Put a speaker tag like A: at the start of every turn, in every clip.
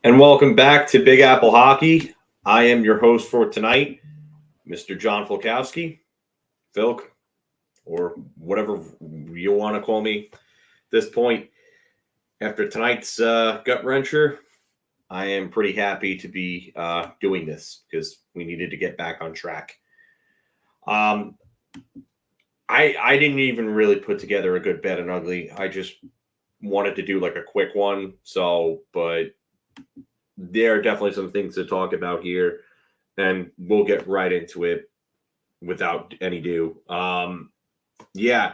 A: And welcome back to Big Apple Hockey. I am your host for tonight, Mr. John Filkowski, Filk, or whatever you want to call me at this point. After tonight's gut wrencher, I am pretty happy to be doing this because we needed to get back on track. I didn't even really put together a good bad and ugly. I just wanted to do like a quick one. But there are definitely some things to talk about here, and we'll get right into it without any ado. The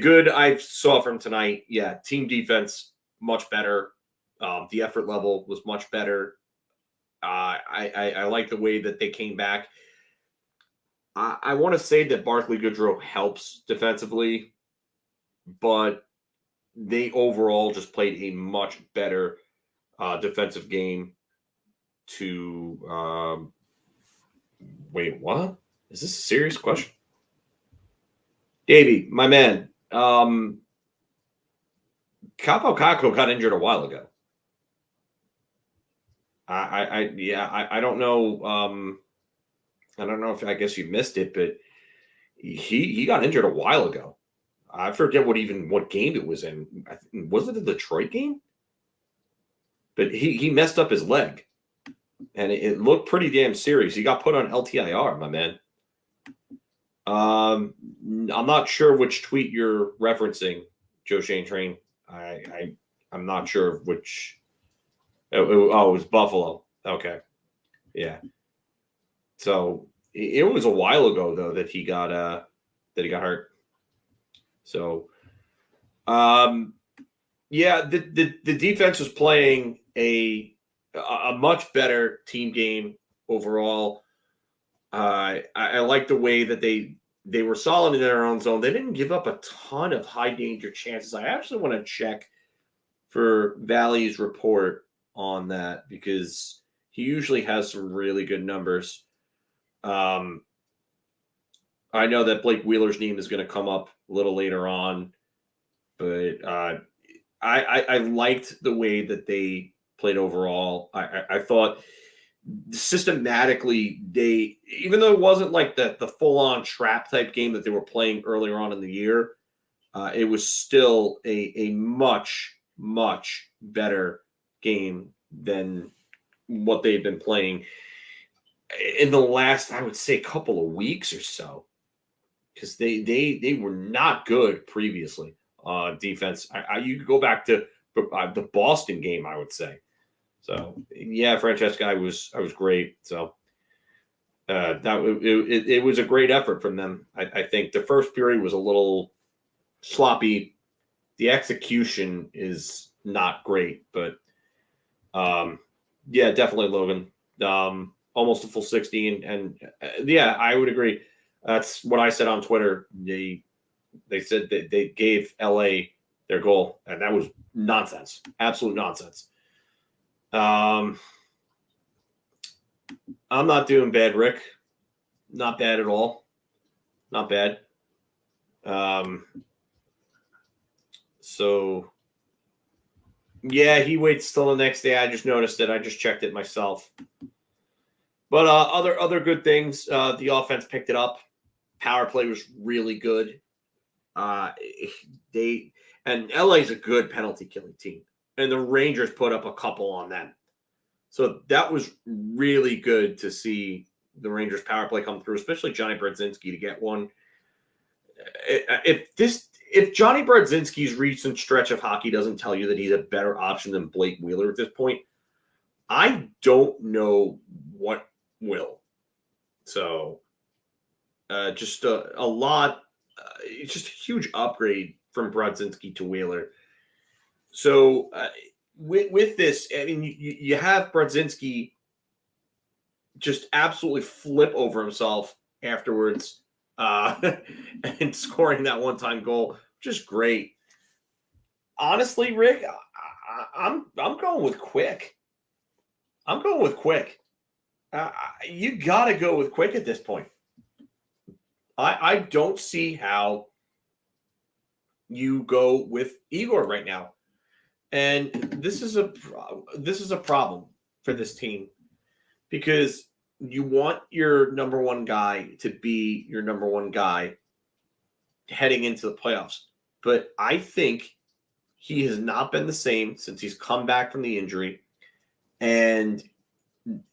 A: good I saw from tonight, team defense much better. The effort level was much better. I like the way that they came back. I want to say that Barclay Goodrow helps defensively, but they overall just played a much better defensive game. Wait, what? Is this a serious question? Davey, my man, Capo Caco got injured a while ago. I don't know. I don't know if I guess you missed it, but he got injured a while ago. I forget what game it was in. Was it a Detroit game? But he messed up his leg, and it looked pretty damn serious. He got put on LTIR, my man. I'm not sure which tweet you're referencing, Joe Shane Train. I'm not sure which. It was Buffalo. Okay, yeah. So it was a while ago though that he got hurt. So, the defense was playing a much better team game overall. I like the way that they were solid in their own zone. They didn't give up a ton of high danger chances. I actually want to check for Valley's report on that because he usually has some really good numbers. I know that Blake Wheeler's name is going to come up a little later on, but I liked the way that they played overall. I thought systematically even though it wasn't like the full-on trap type game that they were playing earlier on in the year, it was still a much, much better game than what they've been playing in the last, I would say, couple of weeks or so, because they were not good previously on defense. You could go back to the Boston game, I would say. So Francesca, I was great. So it was a great effort from them. I think the first period was a little sloppy. The execution is not great, but definitely Logan. Almost a full 60, and I would agree. That's what I said on Twitter. They said that they gave LA their goal, and that was nonsense, absolute nonsense. I'm not doing bad, Rick. Not bad at all. Not bad. He waits till the next day. I just noticed it. I just checked it myself. But other good things. The offense picked it up. Power play was really good. And LA's a good penalty killing team, and the Rangers put up a couple on them. So that was really good to see the Rangers power play come through, especially Johnny Brodzinski to get one. If Johnny Brodzinski's recent stretch of hockey doesn't tell you that he's a better option than Blake Wheeler at this point, I don't know what will. So just a lot, it's just a huge upgrade from Brodzinski to Wheeler. So with this, I mean, you have Brodzinski just absolutely flip over himself afterwards and scoring that one-time goal, just great. Honestly, Rick, I'm going with Quick. You got to go with Quick at this point. I don't see how you go with Igor right now. And this is a problem for this team because you want your number one guy to be your number one guy heading into the playoffs. But I think he has not been the same since he's come back from the injury. And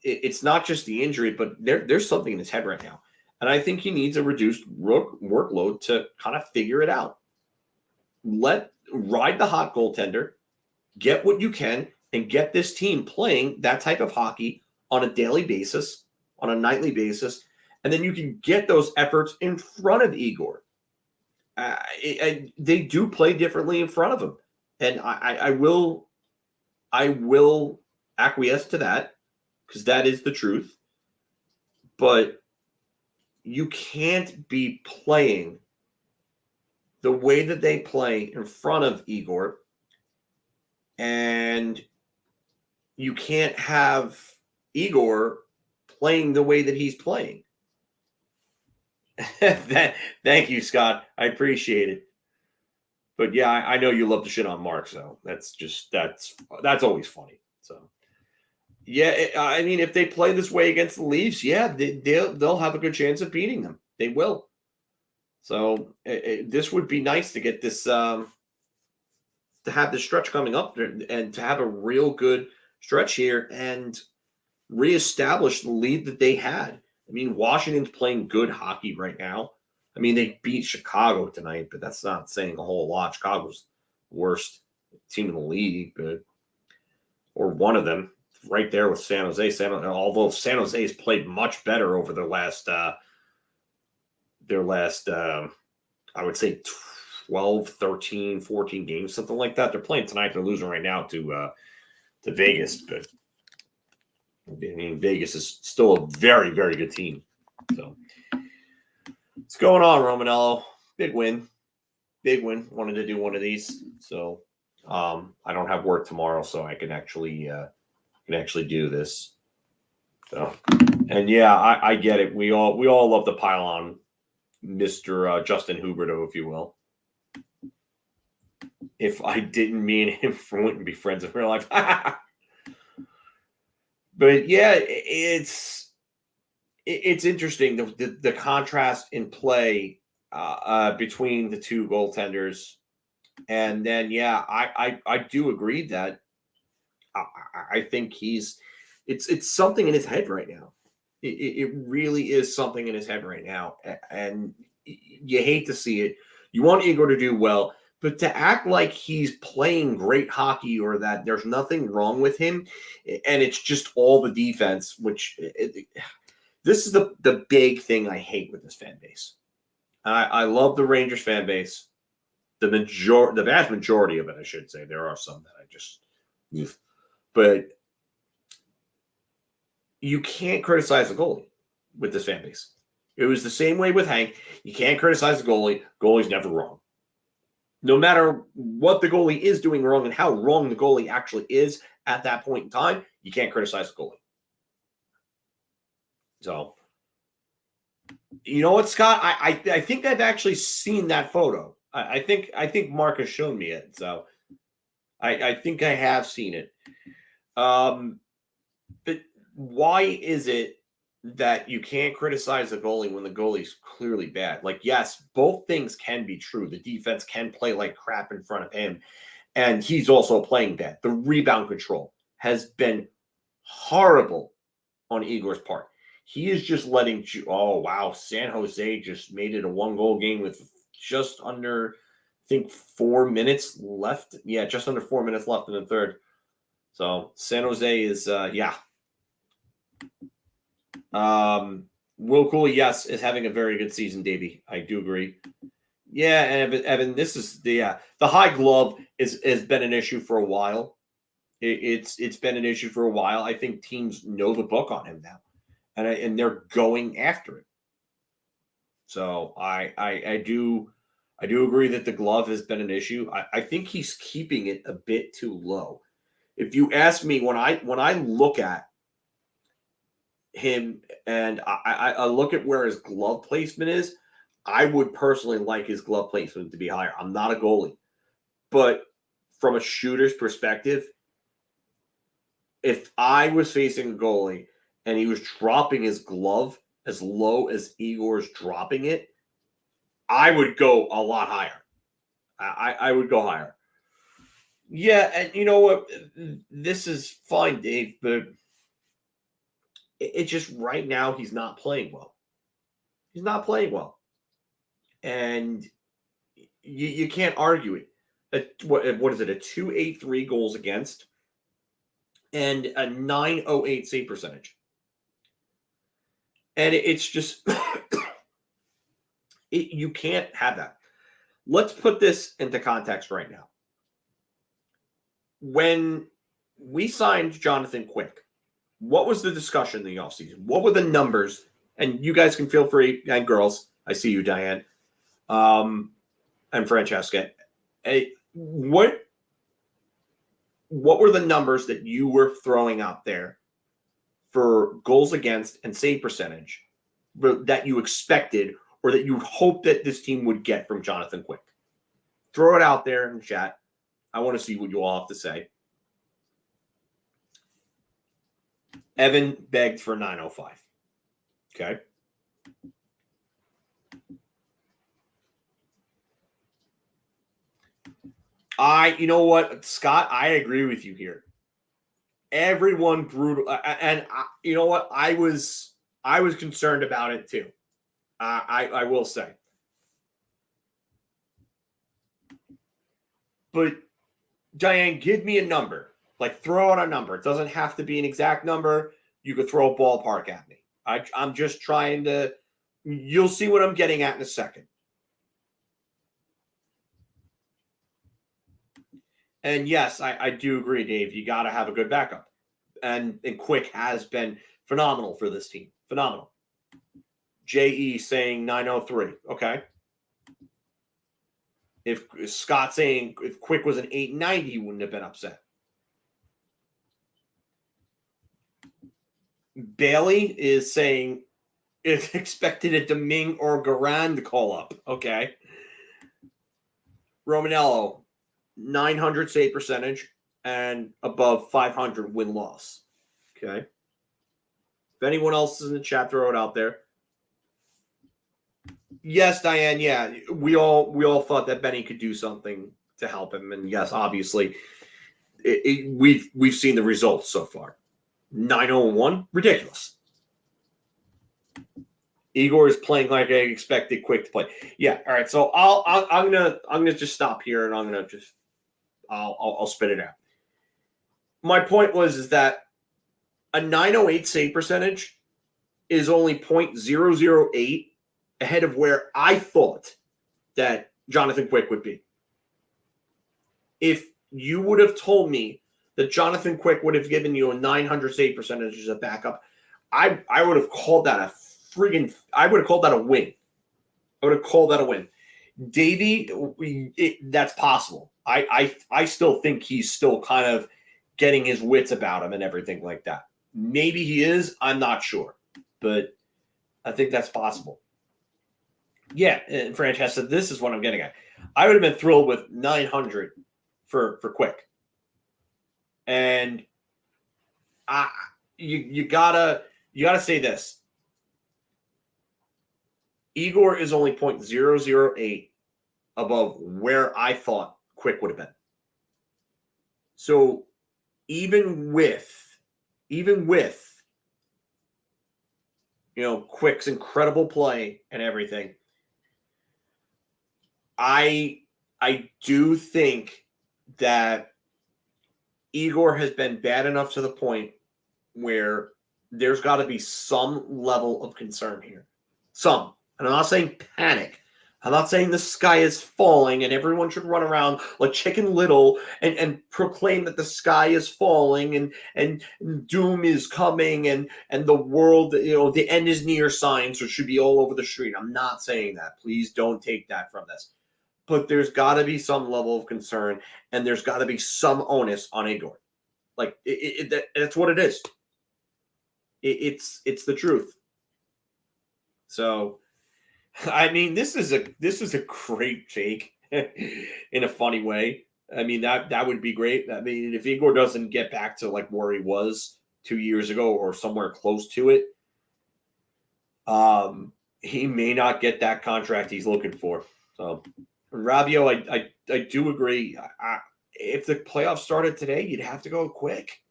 A: it's not just the injury, but there's something in his head right now. And I think he needs a reduced workload to kind of figure it out. Ride the hot goaltender, get what you can, and get this team playing that type of hockey on a daily basis, on a nightly basis, and then you can get those efforts in front of Igor. They do play differently in front of him, and I will acquiesce to that because that is the truth. But you can't be playing the way that they play in front of Igor, and you can't have Igor playing the way that he's playing. Thank you, Scott. I appreciate it. But yeah, I know you love to shit on Marc, so that's always funny. So yeah, I mean, if they play this way against the Leafs, yeah, they'll have a good chance of beating them. They will. So this would be nice to get this to have this stretch coming up and to have a real good stretch here and reestablish the lead that they had. I mean, Washington's playing good hockey right now. I mean, they beat Chicago tonight, but that's not saying a whole lot. Chicago's the worst team in the league, or one of them, right there with San Jose. Although San Jose has played much better over their last I would say 12, 13, 14 games, something like that. They're playing tonight. They're losing right now to Vegas, but I mean, Vegas is still a very, very good team. So what's going on, Romanello? Big win. Wanted to do one of these. So I don't have work tomorrow, so I can actually do this. So, and yeah, I get it. We all love to pile on Mr. Justin Huberto, if you will. If I didn't mean him, we wouldn't be friends in real life. But yeah, it's interesting the contrast in play between the two goaltenders, and then yeah, I do agree that I think it's something in his head right now. It really is something in his head right now, and you hate to see it. You want Igor to do well, but to act like he's playing great hockey or that there's nothing wrong with him, and it's just all the defense, which this is the big thing I hate with this fan base. I love the Rangers fan base. The vast majority of it, I should say. There are some that I just, but you can't criticize the goalie with this fan base. It was the same way with Hank. You can't criticize the goalie. Goalie's never wrong. No matter what the goalie is doing wrong and how wrong the goalie actually is at that point in time, you can't criticize the goalie. So, you know what, Scott? I think I've actually seen that photo. I think Marc has shown me it. So, I think I have seen it. But why is it that you can't criticize the goalie when the goalie's clearly bad? Like, yes, both things can be true. The defense can play like crap in front of him, and he's also playing bad. The rebound control has been horrible on Igor's part. He is just letting you. Oh, wow. San Jose just made it a 1-goal game with just under, I think, 4 minutes left. Yeah, just under 4 minutes left in the third. So San Jose is, yeah. Will Cooley, yes, is having a very good season, Davey. I do agree. Yeah, and Evan, this is the high glove has been an issue for a while. It's been an issue for a while. I think teams know the book on him now, and they're going after it. So I do agree that the glove has been an issue. I think he's keeping it a bit too low. If you ask me, when I look at him and I look at where his glove placement is, I would personally like his glove placement to be higher. I'm not a goalie, but from a shooter's perspective, if I was facing a goalie and he was dropping his glove as low as Igor's dropping it, I would go a lot higher. I would go higher. Yeah, and you know what? This is fine, Dave, but it's just right now he's not playing well. He's not playing well. And you can't argue it. What is it? A 283 goals against and a 908 save percentage. And it's just you can't have that. Let's put this into context right now. When we signed Jonathan Quick, what was the discussion in the offseason? What were the numbers? And you guys can feel free, and girls, I see you, Diane, and Francesca. What were the numbers that you were throwing out there for goals against and save percentage that you expected or that you hoped that this team would get from Jonathan Quick? Throw it out there in the chat. I want to see what you all have to say. Evan begged for 905. Okay. You know what, Scott, I agree with you here. Everyone brutal. And you know what? I was concerned about it too. I will say. But Diane, give me a number. Like, throw out a number. It doesn't have to be an exact number. You could throw a ballpark at me. I'm just trying to. You'll see what I'm getting at in a second. And yes, I do agree, Dave. You got to have a good backup. And Quick has been phenomenal for this team. Phenomenal. JE saying 903. Okay. If Scott saying if Quick was an 890, he wouldn't have been upset. Bailey is saying it expected a Domingue or Garand call up. Okay. Romanello, 900 save percentage and above 500 win-loss. Okay. If anyone else is in the chat, throw it out there. Yes, Diane. Yeah, we all thought that Benny could do something to help him, and yes, obviously, we've seen the results so far. 901, ridiculous. Igor is playing like I expected Quick to play. Yeah, all right. So I'm gonna just stop here, and I'm gonna just I'll spit it out. My point is that a 908 save percentage is only 0.008 ahead of where I thought that Jonathan Quick would be. If you would have told me that Jonathan Quick would have given you a 900 save percentage as a backup, I would have called that a win. I would have called that a win. Davey, that's possible. I still think he's still kind of getting his wits about him and everything like that. Maybe he is. I'm not sure. But I think that's possible. Yeah, and Francesca, this is what I'm getting at. I would have been thrilled with 900 for Quick. And you gotta say this. Igor is only 0.008 above where I thought Quick would have been. So even with Quick's incredible play and everything, I do think that Igor has been bad enough to the point where there's got to be some level of concern here. Some. And I'm not saying panic. I'm not saying the sky is falling and everyone should run around like Chicken Little and proclaim that the sky is falling and doom is coming and the world, the end is near signs should be all over the street. I'm not saying that. Please don't take that from this. But there's got to be some level of concern and there's got to be some onus on Igor. Like, that's what it is. It's the truth. So, I mean, this is a great take in a funny way. I mean, that would be great. I mean, if Igor doesn't get back to like where he was 2 years ago or somewhere close to it, he may not get that contract he's looking for. So, Rabbio, I do agree. If the playoffs started today, you'd have to go quick.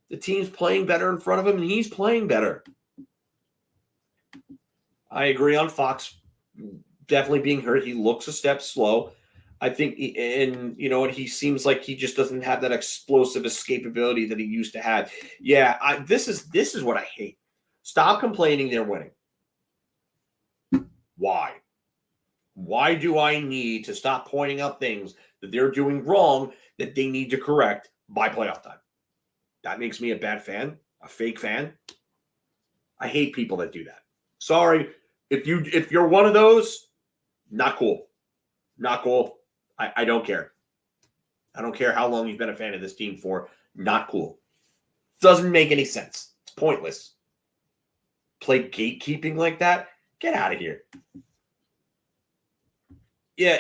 A: The team's playing better in front of him, and he's playing better. I agree on Fox definitely being hurt. He looks a step slow. I think, and he seems like he just doesn't have that explosive escapability that he used to have. Yeah, this is what I hate. Stop complaining they're winning. Why? Why do I need to stop pointing out things that they're doing wrong that they need to correct by playoff time? That makes me a bad fan, a fake fan. I hate people that do that. Sorry, if you're one of those, not cool. Not cool. I don't care. I don't care how long you've been a fan of this team for. Not cool. Doesn't make any sense. It's pointless. Play gatekeeping like that? Get out of here. Yeah,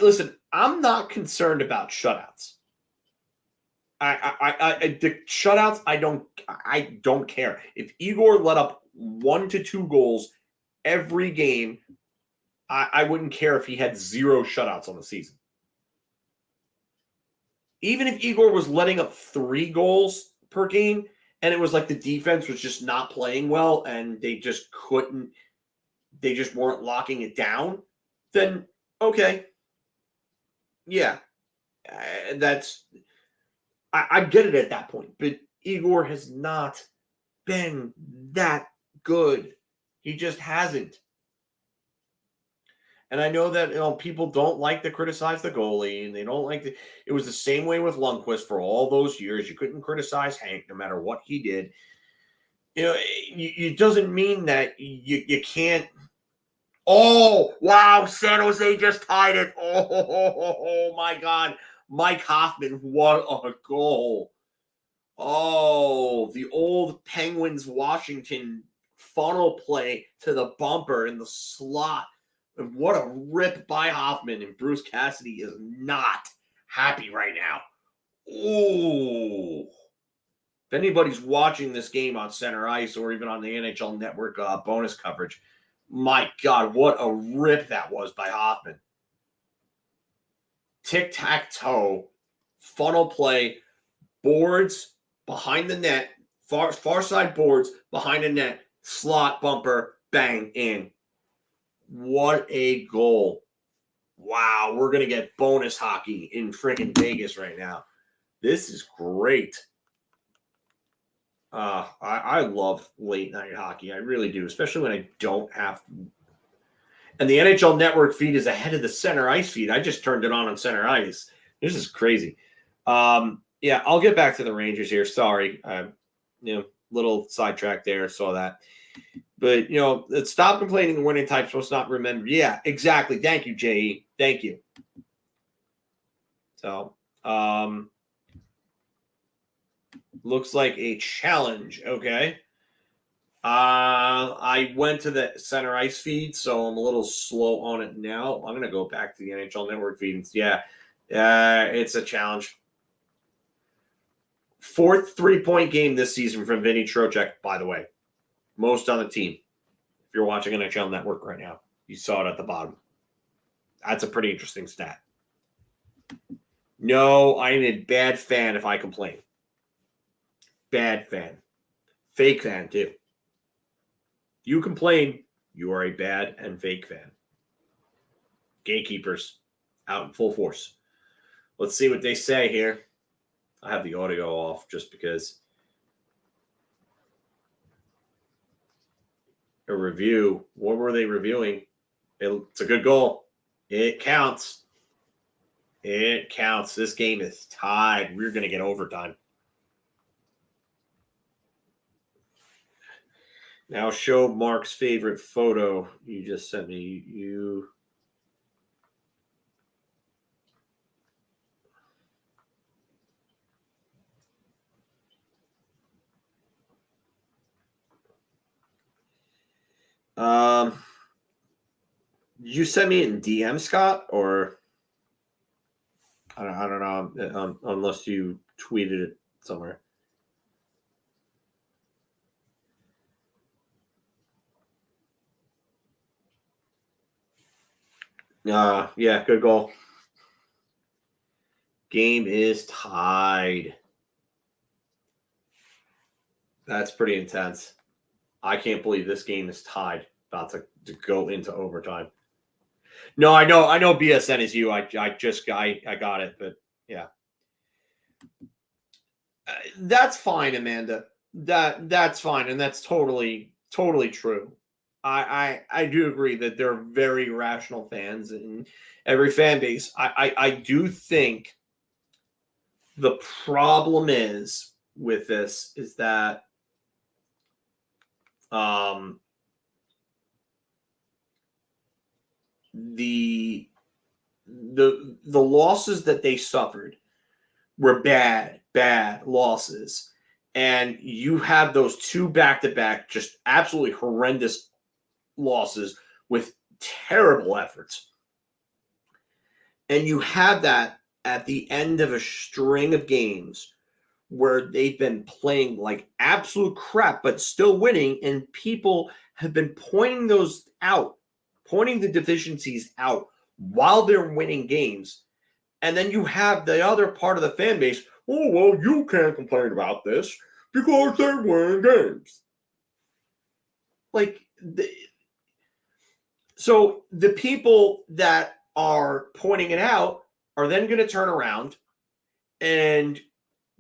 A: listen, I'm not concerned about shutouts. The shutouts, I don't care. If Igor let up 1 to 2 goals every game, I wouldn't care if he had 0 shutouts on the season. Even if Igor was letting up 3 goals per game, and it was like the defense was just not playing well, and they just weren't locking it down, then okay. Yeah. I get it at that point, but Igor has not been that good. He just hasn't. And I know that people don't like to criticize the goalie, and they don't like to. It was the same way with Lundqvist for all those years. You couldn't criticize Hank no matter what he did. It doesn't mean that you can't. Oh wow! San Jose just tied it. Oh my God! Mike Hoffman, what a goal! Oh, the old Penguins Washington funnel play to the bumper in the slot. And what a rip by Hoffman. And Bruce Cassidy is not happy right now. Ooh. If anybody's watching this game on center ice or even on the NHL Network bonus coverage, my God, what a rip that was by Hoffman. Tic-tac-toe, funnel play, boards behind the net, far side boards behind the net, slot bumper, bang, in. What a goal. Wow, we're going to get bonus hockey in freaking Vegas right now. This is great. I love late night hockey. I really do, especially when I don't have. And the NHL Network feed is ahead of the center ice feed. I just turned it on center ice. This is crazy. Yeah, I'll get back to the Rangers here. Sorry. Little sidetrack there. Saw that. But, stop complaining the winning type's supposed to not remember. Yeah, exactly. Thank you, J.E. Thank you. So, looks like a challenge. Okay. I went to the center ice feed, so I'm a little slow on it now. I'm going to go back to the NHL Network feed. Yeah, it's a challenge. 4th 3-point game this season from Vinny Trocheck, by the way. Most on the team. If you're watching NHL Network right now, you saw it at the bottom. That's a pretty interesting stat. No, I'm a bad fan if I complain. Bad fan. Fake fan, too. You complain, you are a bad and fake fan. Gatekeepers out in full force. Let's see what they say here. I have the audio off just because. A review. What were they reviewing? It's a good goal. It counts. It counts. This game is tied. We're going to get overtime. Now show Mark's favorite photo you just sent me. Did you send me in DM, Scott, or I don't know unless you tweeted it somewhere. Yeah, good goal. Game is tied. That's pretty intense. I can't believe this game is tied, about to go into overtime. No, I know BSN is you. I got it, but yeah, that's fine, Amanda. That's fine, and that's totally true. I do agree that they're very rational fans in every fan base. I do think the problem is with this is that the losses that they suffered were bad losses, and you have those two back-to-back just absolutely horrendous losses with terrible efforts, and you have that at the end of a string of games where they've been playing like absolute crap but still winning, and people have been pointing those out, pointing the deficiencies out while they're winning games. And then you have the other part of the fan base, oh, well, you can't complain about this because they're winning games. So the people that are pointing it out are then going to turn around and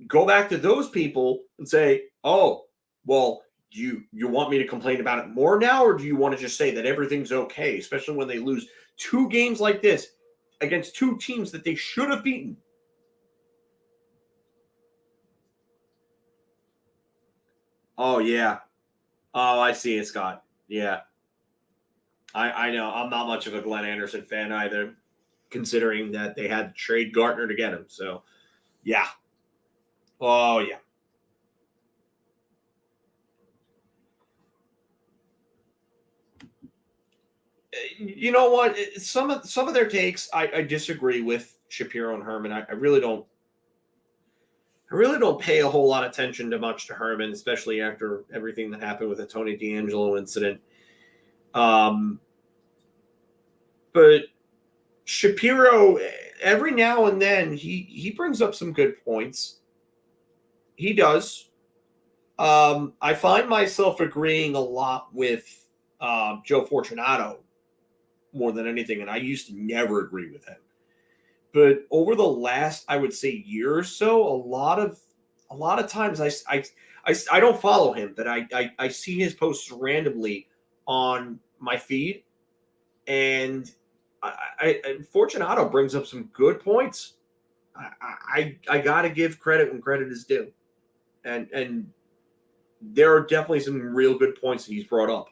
A: go back to those people and say, oh, well, you want me to complain about it more now, or do you want to just say that everything's okay, especially when they lose two games like this against two teams that they should have beaten? Oh, yeah. Oh, I see it, Scott. Yeah. I know. I'm not much of a Glenn Anderson fan either, considering that they had to trade Gartner to get him. So, yeah. Oh, yeah. You know what? Some of their takes I disagree with Shapiro and Herman. I really don't pay a whole lot of attention to Herman, especially after everything that happened with the Tony D'Angelo incident. But Shapiro, every now and then, he brings up some good points. He does. I find myself agreeing a lot with Joe Fortunato more than anything, and I used to never agree with him. But over the last, I would say, year or so, a lot of times I don't follow him, but I see his posts randomly on my feed, and Fortunato brings up some good points. I got to give credit when credit is due, and there are definitely some real good points that he's brought up.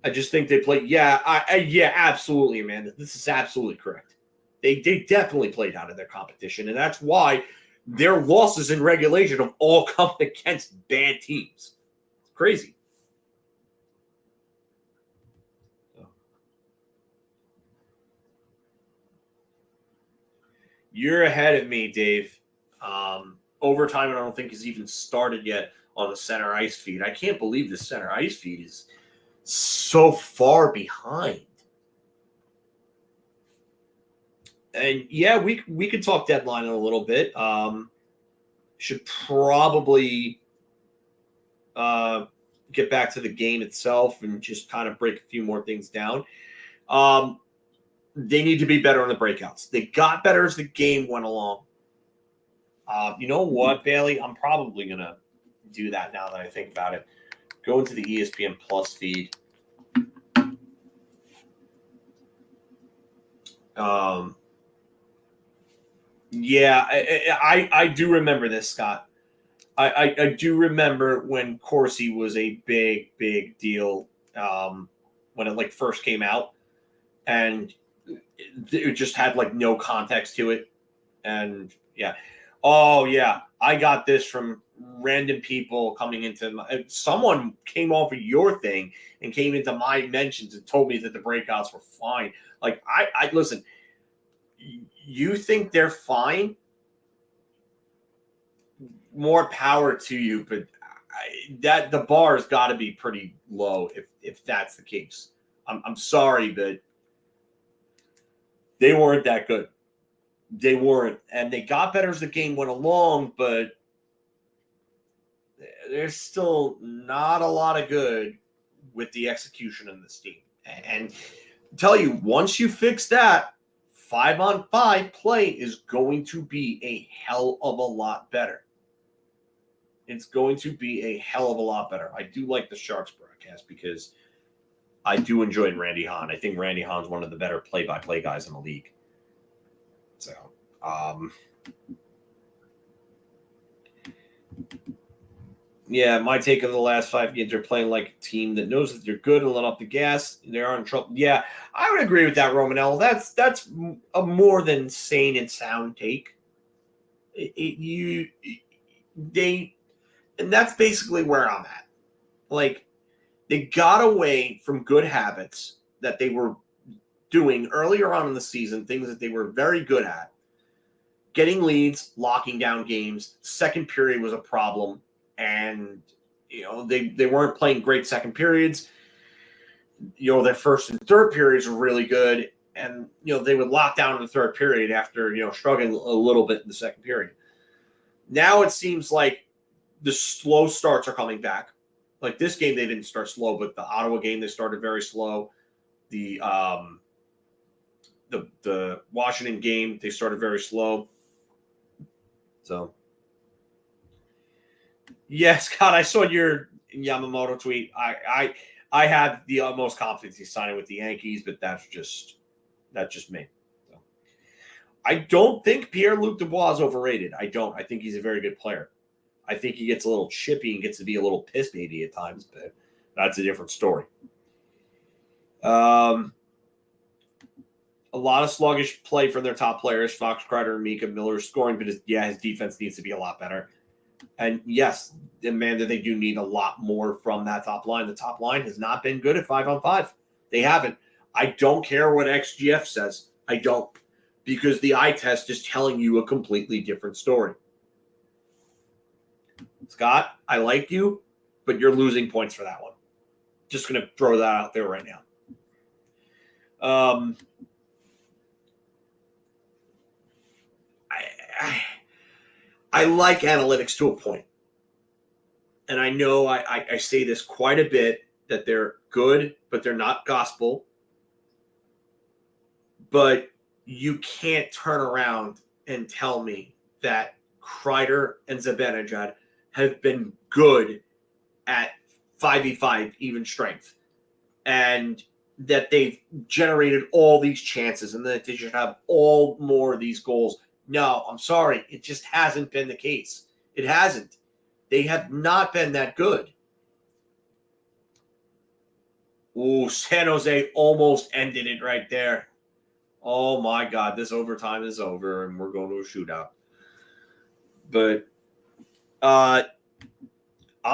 A: I just think they played. Yeah, yeah, absolutely, Amanda. This is absolutely correct. They definitely played out of their competition, and that's why their losses in regulation have all come against bad teams. It's crazy. You're ahead of me, Dave. Overtime, I don't think has even started yet on the center ice feed. I can't believe the center ice feed is so far behind. And yeah, we could talk deadline in a little bit. Should probably get back to the game itself and just kind of break a few more things down. They need to be better on the breakouts. They got better as the game went along. You know what, Bailey? I'm probably going to do that now that I think about it. Go into the ESPN Plus feed. Yeah, I do remember this, Scott. I do remember when Corsi was a big deal when it first came out, and it just had no context to it, and yeah. Oh yeah, I got this from random people coming into someone came off of your thing and came into my mentions and told me that the breakouts were fine. Like I listen, you think they're fine? More power to you, but that the bar has got to be pretty low if that's the case. I'm sorry, but they weren't that good. They weren't, and they got better as the game went along, but there's still not a lot of good with the execution in this team. And tell you, once you fix that, 5-on-5 play is going to be a hell of a lot better. It's going to be a hell of a lot better. I do like the Sharks broadcast because I do enjoy Randy Hahn. I think Randy Hahn's one of the better play-by-play guys in the league. So, yeah, my take of the last 5 games, they're playing like a team that knows that they're good and let off the gas. They are in trouble. Yeah, I would agree with that, Romanell. That's a more than sane and sound take. And that's basically where I'm at. Like, they got away from good habits that they were doing earlier on in the season, things that they were very good at. Getting leads, locking down games. Second period was a problem. And, they weren't playing great second periods. Their first and third periods were really good. And, they would lock down in the third period after, struggling a little bit in the second period. Now it seems like the slow starts are coming back. Like this game, they didn't start slow, but the Ottawa game, they started very slow. The Washington game, they started very slow. So, yes, Scott, I saw your Yamamoto tweet. I have the utmost confidence he's signing with the Yankees, but that's just me. So, I don't think Pierre-Luc Dubois is overrated. I don't. I think he's a very good player. I think he gets a little chippy and gets to be a little piss baby at times, but that's a different story. A lot of sluggish play from their top players, Fox, Kreider, and Mika. Miller scoring, but his defense needs to be a lot better. And yes, Amanda, they do need a lot more from that top line. The top line has not been good at 5-on-5. They haven't. I don't care what XGF says. I don't. Because the eye test is telling you a completely different story. Scott, I like you, but you're losing points for that one. Just going to throw that out there right now. I like analytics to a point. And I know I say this quite a bit, that they're good, but they're not gospel. But you can't turn around and tell me that Kreider and Zibanejad have been good at 5v5 even strength, and that they've generated all these chances and that they should have all more of these goals. No, I'm sorry. It just hasn't been the case. It hasn't. They have not been that good. Ooh, San Jose almost ended it right there. Oh my God, this overtime is over and we're going to a shootout. But I'm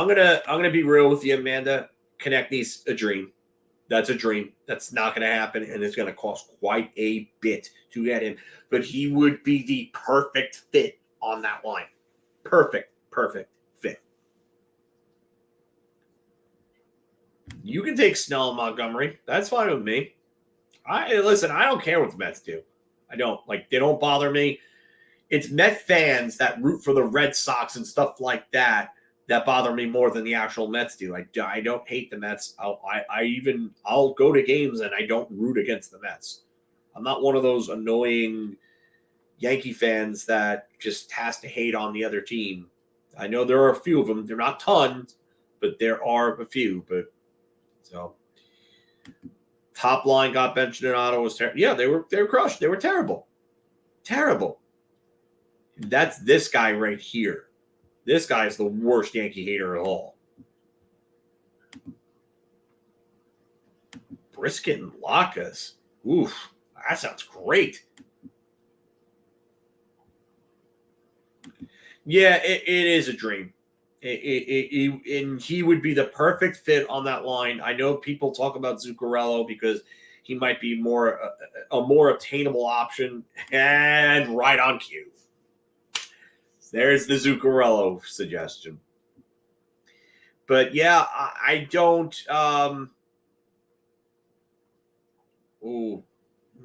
A: gonna be real with you, Amanda. Konechny's a dream. That's a dream. That's not going to happen, and it's going to cost quite a bit to get him. But he would be the perfect fit on that line. Perfect fit. You can take Snell and Montgomery. That's fine with me. I don't care what the Mets do. I don't. They don't bother me. It's Met fans that root for the Red Sox and stuff like that bother me more than the actual Mets do. I don't hate the Mets. I'll go to games and I don't root against the Mets. I'm not one of those annoying Yankee fans that just has to hate on the other team. I know there are a few of them. They're not tons, but there are a few. But so top line got benched in Ottawa was terrible. Yeah, they were crushed. They were terrible. Terrible. That's this guy right here. This guy is the worst Yankee hater of all. Brisket and latkes. Oof, that sounds great. Yeah, it is a dream. And he would be the perfect fit on that line. I know people talk about Zuccarello because he might be a more attainable option, and right on cue. There's the Zuccarello suggestion. But yeah, I don't.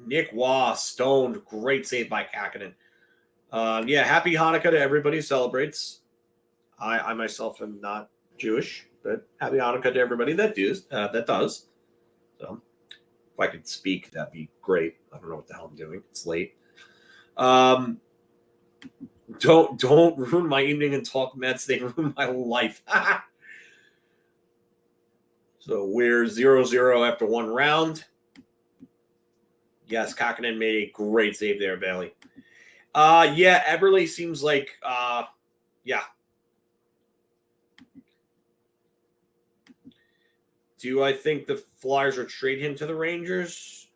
A: Nick Waugh, stoned. Great save by Kakkonen. Yeah, happy Hanukkah to everybody who celebrates. I myself am not Jewish, but happy Hanukkah to everybody that does. So if I could speak, that'd be great. I don't know what the hell I'm doing. It's late. Don't ruin my evening and talk Mets. They ruin my life. So we're 0-0 after one round. Yes, Kakkonen made a great save there, Bailey. Yeah, Eberle seems like yeah. Do I think the Flyers would trade him to the Rangers?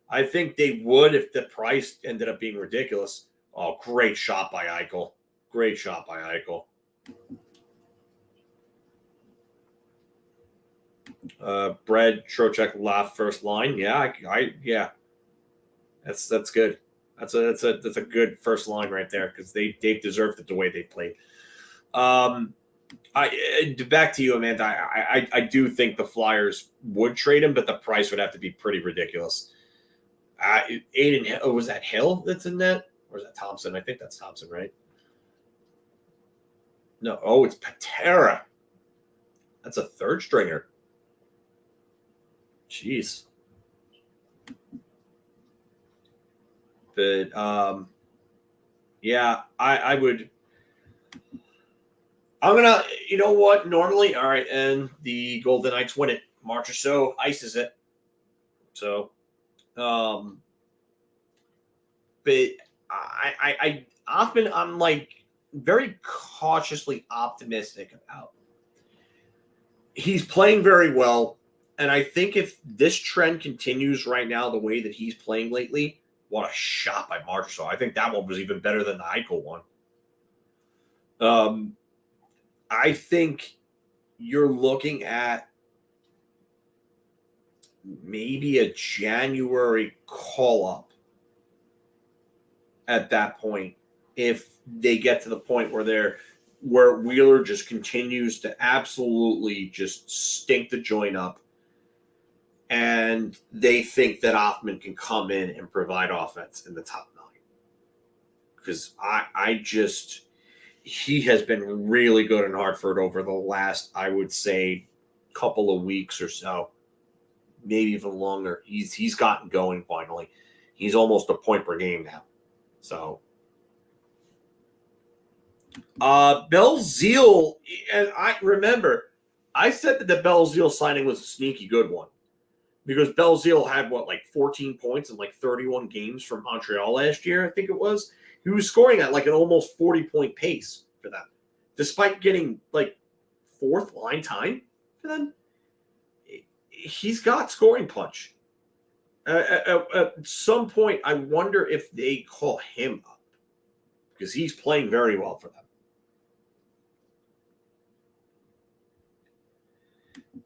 A: I think they would if the price ended up being ridiculous. Oh, great shot by Eichel. Great shot by Eichel. Brad Trocheck left first line. Yeah, yeah. That's good. That's a good first line right there because they deserved it the way they played. Back to you, Amanda. I do think the Flyers would trade him, but the price would have to be pretty ridiculous. Aiden, was that Hill that's in that? Or is that Thompson? I think that's Thompson, right? No. Oh, it's Patera. That's a third stringer. Jeez. But yeah, I would. I'm gonna. You know what? Normally, all right, and the Golden Knights win it. March or so ices it. So, but I'm like very cautiously optimistic about. He's playing very well, and I think if this trend continues right now, the way that he's playing lately, what a shot by Marchessault. I think that one was even better than the Eichel one. I think you're looking at maybe a January call-up at that point if they get to the point where Wheeler just continues to absolutely just stink the joint up and they think that Hoffman can come in and provide offense in the top 9. Because he has been really good in Hartford over the last, I would say, couple of weeks or so, maybe even longer. He's gotten going finally. He's almost a point per game now. So, Belzile, and I remember, I said that the Belzile signing was a sneaky good one because Belzile had 14 points in 31 games from Montreal last year, I think it was. He was scoring at an almost 40-point pace for them, despite getting fourth line time for them. He's got scoring punch. At some point, I wonder if they call him up because he's playing very well for them.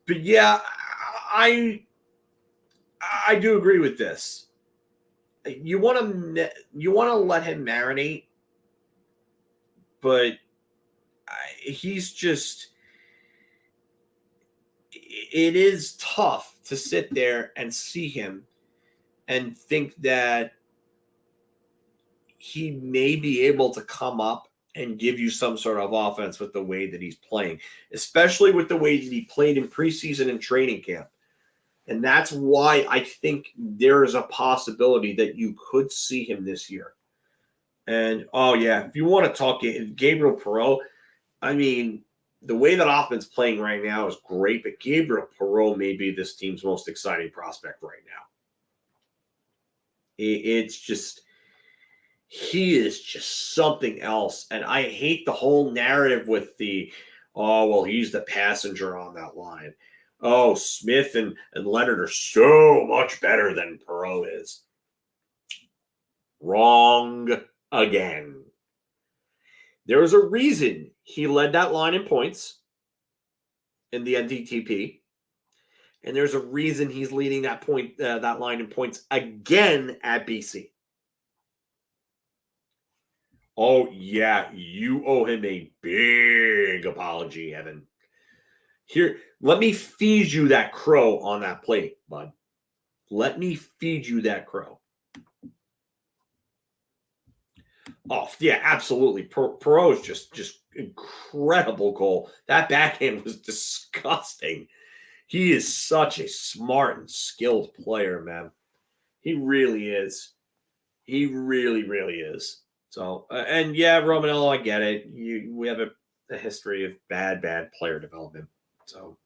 A: But yeah, I do agree with this. You want to let him marinate, but he's just. It is tough to sit there and see him and think that he may be able to come up and give you some sort of offense with the way that he's playing, especially with the way that he played in preseason and training camp. And that's why I think there is a possibility that you could see him this year. And, oh, yeah, if you want to talk Gabriel Perreault, I mean, the way that Hoffman's playing right now is great, but Gabriel Perreault may be this team's most exciting prospect right now. It's just, he is just something else. And I hate the whole narrative with he's the passenger on that line. Oh, Smith and Leonard are so much better than Perreault is. Wrong again. There's a reason he led that line in points in the NTTP. And there's a reason he's leading that line in points again at BC. Oh, yeah, you owe him a big apology, Evan. Here, let me feed you that crow on that plate, bud. Let me feed you that crow. Oh, yeah, absolutely. Perot's just incredible goal. That backhand was disgusting. He is such a smart and skilled player, man. He really is. He really, really is. So, and yeah, Romanello, I get it. We have a history of bad player development. So,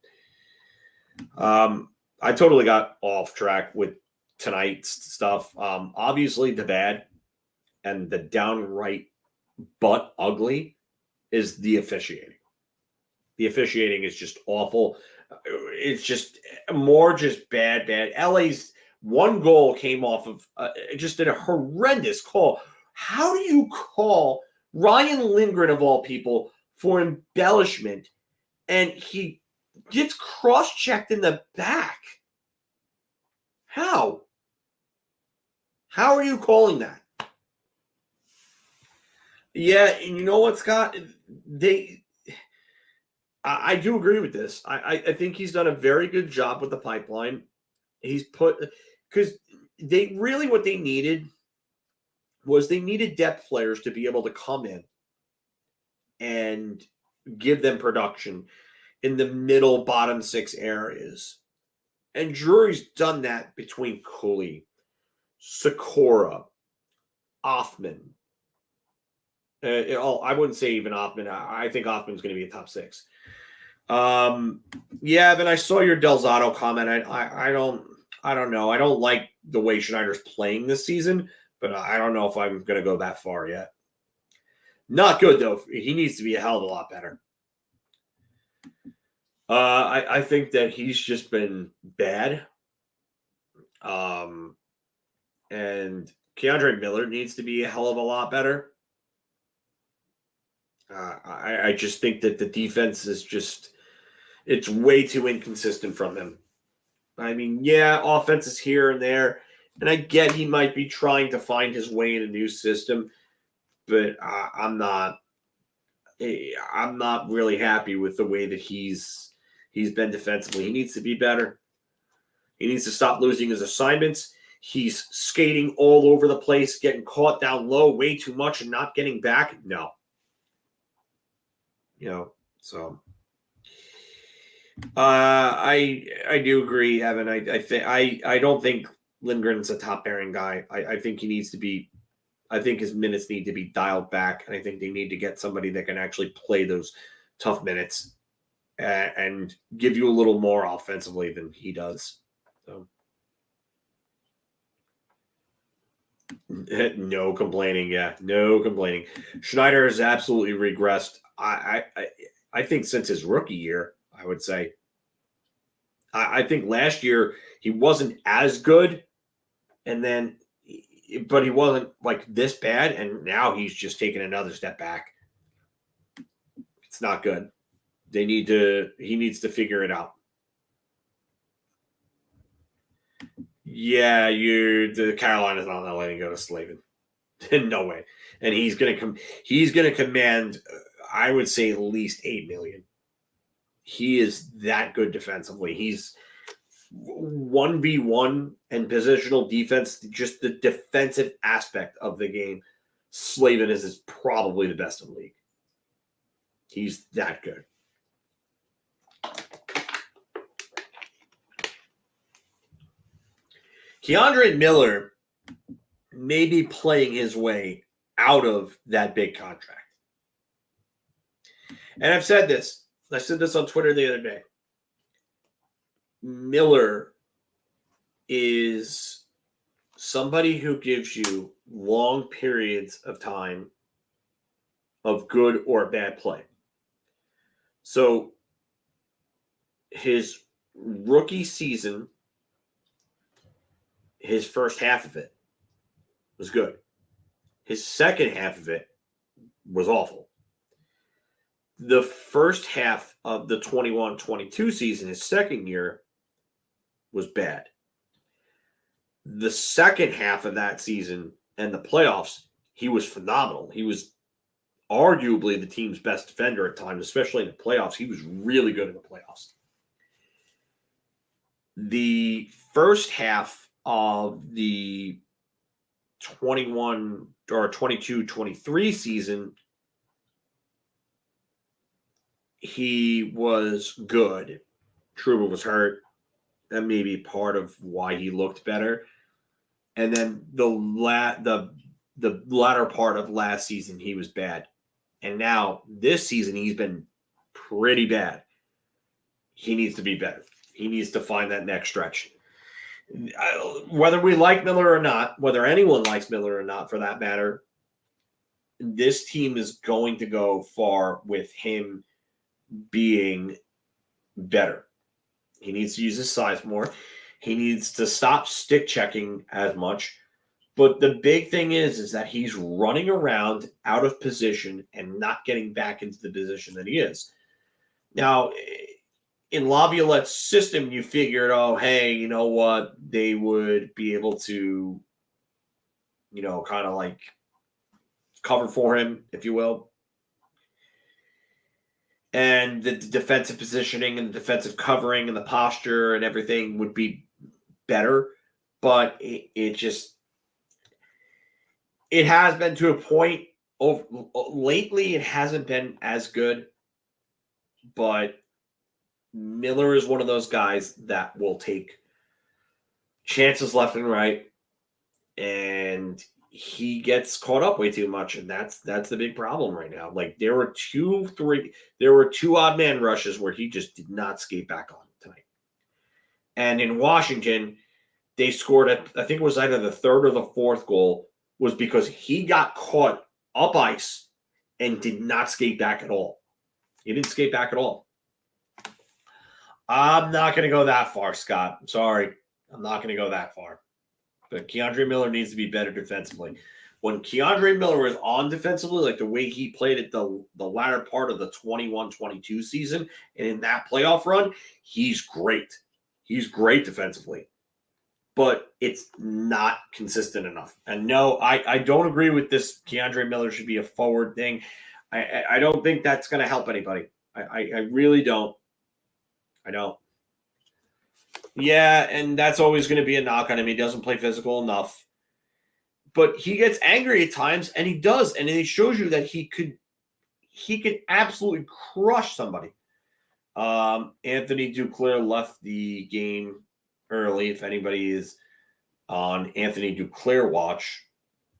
A: I totally got off track with tonight's stuff. Obviously, the bad and the downright butt ugly is the officiating. The officiating is just awful. It's just more just bad. LA's one goal came off of just a horrendous call. How do you call Ryan Lindgren, of all people, for embellishment, and he gets cross-checked in the back? How? How are you calling that? Yeah, and you know what, Scott? I do agree with this. I think he's done a very good job with the pipeline. He's because what they needed was they needed depth players to be able to come in and give them production in the middle bottom six areas. And Drury's done that between Cooley, Sikora, Offman. I wouldn't say even Offman. I think Offman's going to be a top six. Yeah, but I saw your Delzato comment. I don't know. I don't like the way Schneider's playing this season, but I don't know if I'm going to go that far yet. Not good, though. He needs to be a hell of a lot better. I think that he's just been bad. And Keandre Miller needs to be a hell of a lot better. I just think that the defense is it's way too inconsistent from him. I mean, yeah, offense is here and there, and I get he might be trying to find his way in a new system, but I'm not really happy with the way that he's been defensively. He needs to be better. He needs to stop losing his assignments. He's skating all over the place, getting caught down low way too much and not getting back. No. So I do agree, Evan. I don't think Lindgren's a top pairing guy. I think he needs to be. I think his minutes need to be dialed back, and I think they need to get somebody that can actually play those tough minutes and give you a little more offensively than he does. So no complaining. Yeah, no complaining. Schneider has absolutely regressed. I think since his rookie year, I would say. I think last year he wasn't as good, but he wasn't like this bad, and now he's just taken another step back. It's not good. He needs to figure it out. Yeah, the Carolina's not letting go to Slavin. No way. And he's gonna command, I would say, at least $8 million. He is that good defensively. He's 1v1 and positional defense, just the defensive aspect of the game. Slavin is probably the best in the league. He's that good. Keandre Miller may be playing his way out of that big contract. And I've said this. I said this on Twitter the other day. Miller is somebody who gives you long periods of time of good or bad play. So his rookie season, his first half of it was good. His second half of it was awful. The first half of the 21-22 season, his second year, was bad. The second half of that season and the playoffs, he was phenomenal. He was arguably the team's best defender at times, especially in the playoffs. He was really good in the playoffs. The first half of the 21 or 22-23 season, he was good. Trouba was hurt. That may be part of why he looked better. And then the latter part of last season, he was bad. And now this season, he's been pretty bad. He needs to be better. He needs to find that next stretch. Whether we like Miller or not, whether anyone likes Miller or not for that matter, this team is going to go far with him being better. He needs to use his size more. He needs to stop stick checking as much. But the big thing is that he's running around out of position and not getting back into the position that he is. Now, in Laviolette's system, you figured, oh, hey, you know what? They would be able to, kind of like cover for him, if you will. And the defensive positioning and the defensive covering and the posture and everything would be better. But it has been to a point lately. It hasn't been as good. But Miller is one of those guys that will take chances left and right. And he gets caught up way too much, and that's the big problem right now. Like there were two odd man rushes where he just did not skate back on tonight. And in Washington, they scored I think it was either the third or the fourth goal was because he got caught up ice and did not skate back at all. He didn't skate back at all. I'm not going to go that far, Scott. I'm sorry. I'm not going to go that far. But Keandre Miller needs to be better defensively. When Keandre Miller was on defensively, like the way he played at the latter part of the 21-22 season and in that playoff run, he's great. He's great defensively. But it's not consistent enough. And no, I don't agree with this Keandre Miller should be a forward thing. I don't think that's going to help anybody. I really don't. I don't. Yeah, and that's always going to be a knock on him. He doesn't play physical enough. But he gets angry at times, and he does. And it shows you that he could absolutely crush somebody. Anthony Duclair left the game early. If anybody is on Anthony Duclair watch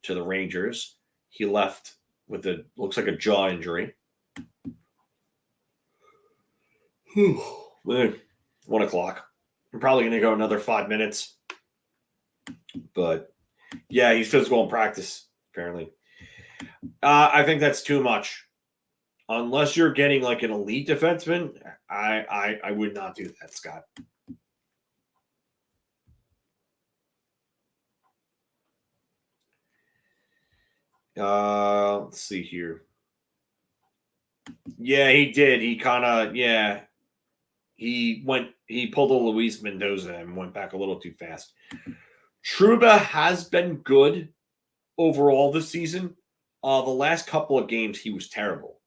A: to the Rangers, he left with looks like a jaw injury. 1 o'clock. I'm probably going to go another 5 minutes. But, yeah, he's physical in practice, apparently. I think that's too much. Unless you're getting like an elite defenseman, I would not do that, Scott. Let's see here. Yeah, he did. He kind of, yeah. He pulled a Luis Mendoza and went back a little too fast. Trouba has been good overall this season. The last couple of games, he was terrible.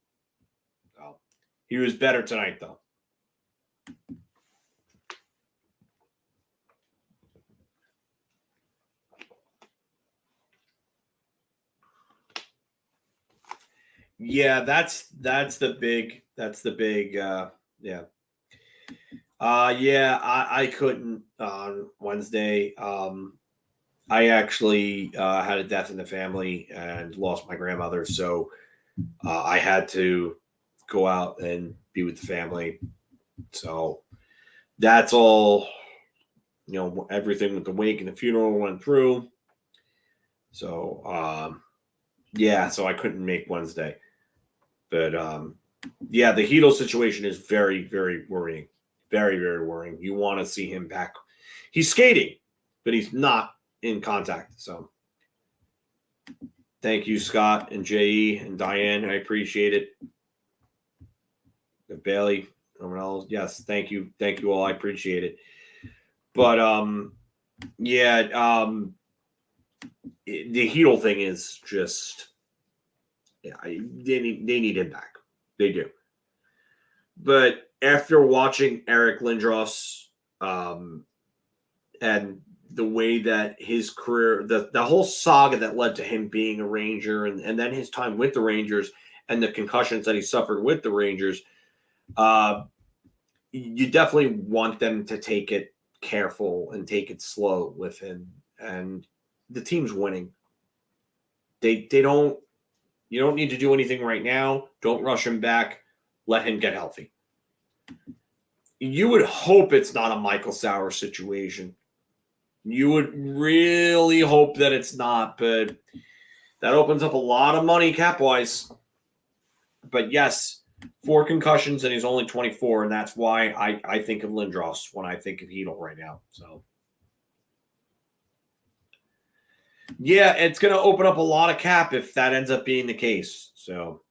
A: He was better tonight, though. Yeah, that's the big yeah. I couldn't on Wednesday. I actually had a death in the family and lost my grandmother, so I had to go out and be with the family. So that's all, everything with the wake and the funeral went through. So, so I couldn't make Wednesday. But, the Heedle situation is very, very worrying. Very, very worrying. You want to see him back. He's skating, but he's not in contact. So thank you, Scott and J.E. and Diane. I appreciate it. Bailey, everyone else, yes, thank you all. I appreciate it. But the Heedle thing is just, they need him back. They do. But after watching Eric Lindros, and the way that his career, the whole saga that led to him being a Ranger, and then his time with the Rangers and the concussions that he suffered with the Rangers, you definitely want them to take it careful and take it slow with him. And the team's winning. You don't need to do anything right now. Don't rush him back. Let him get healthy. You would hope it's not a Michael Sauer situation. You would really hope that it's not, but that opens up a lot of money cap-wise. But yes, 4 concussions, and he's only 24, and that's why I think of Lindros when I think of Heedle right now. So, yeah, it's going to open up a lot of cap if that ends up being the case. So,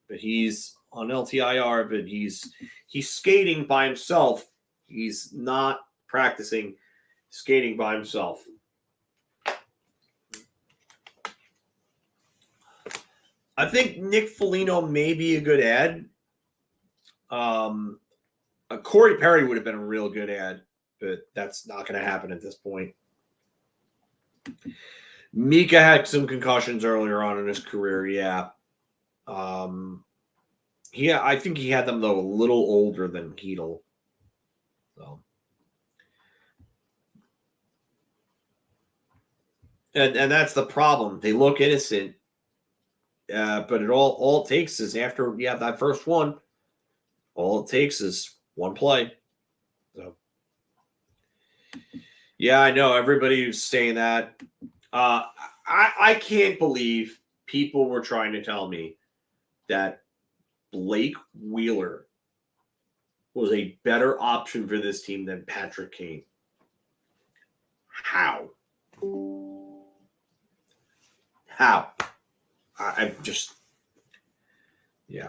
A: but he's on LTIR, but he's skating by himself. He's not practicing skating by himself. I think Nick Foligno may be a good ad. Corey Perry would have been a real good ad, but that's not going to happen at this point. Mika had some concussions earlier on in his career, yeah. I think he had them, though, a little older than Heedle. So. And that's the problem. They look innocent, but it all it takes is after you have that first one, all it takes is one play. So, yeah, I know everybody who's saying that. I can't believe people were trying to tell me that Blake Wheeler was a better option for this team than Patrick Kane. How? I just, yeah.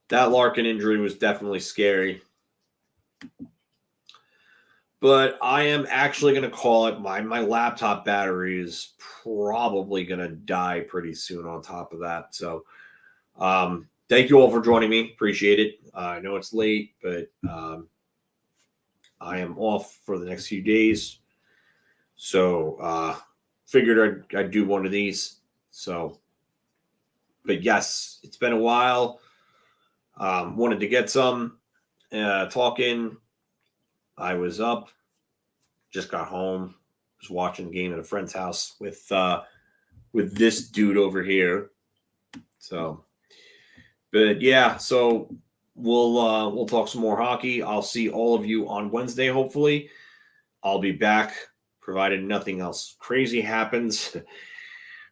A: That Larkin injury was definitely scary. But I am actually going to call it, my laptop battery is probably going to die pretty soon on top of that. So thank you all for joining me. Appreciate it. I know it's late, but I am off for the next few days. So figured I'd do one of these. So, but yes, it's been a while. Wanted to get some talking. I was up, just got home, was watching the game at a friend's house with this dude over here. So, but yeah, so we'll talk some more hockey. I'll see all of you on Wednesday, hopefully. I'll be back, provided nothing else crazy happens.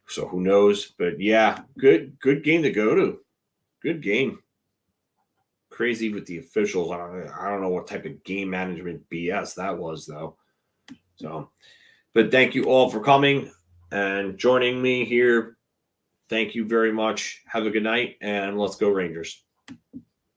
A: So who knows? But yeah, good game to go to. Good game. Crazy with the officials. I don't know what type of game management BS that was, though. So, but thank you all for coming and joining me here. Thank you very much. Have a good night, and let's go Rangers.